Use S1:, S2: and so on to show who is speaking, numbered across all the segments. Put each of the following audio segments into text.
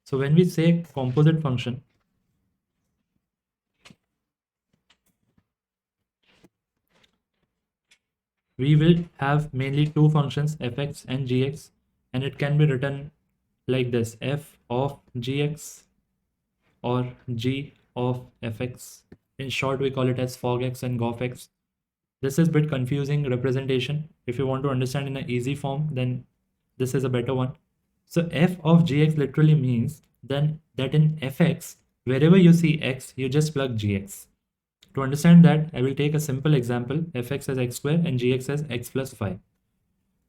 S1: So when we say composite function, we will have mainly two functions, fx and gx, and it can be written like this: f of gx or g of fx. In short, we call it as fogx and gofx. This is a bit confusing representation. If you want to understand in an easy form, then this is a better one. So f of gx literally means then that in fx, wherever you see x, you just plug gx. To understand that, I will take a simple example, fx as x square and gx as x plus 5.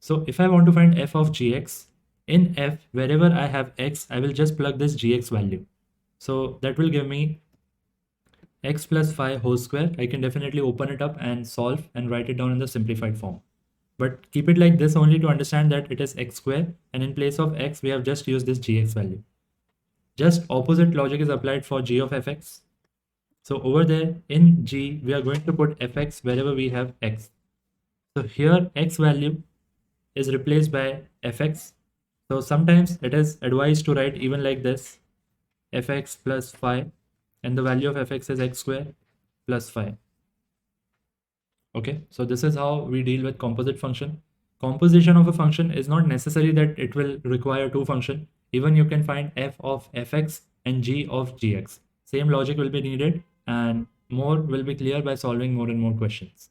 S1: So if I want to find f of gx, in f, wherever I have x, I will just plug this gx value. So that will give me x plus 5 whole square. I can definitely open it up and solve and write it down in the simplified form. But keep it like this only to understand that it is x square, and in place of x, we have just used this gx value. Just opposite logic is applied for g of fx. So over there in g, we are going to put fx wherever we have x. So here x value is replaced by fx. So sometimes it is advised to write even like this: fx plus 5, and the value of fx is x square plus 5. Okay, so this is how we deal with composite function. Composition of a function is not necessary that it will require two functions. Even you can find f of fx and g of gx. Same logic will be needed, and more will be clear by solving more and more questions.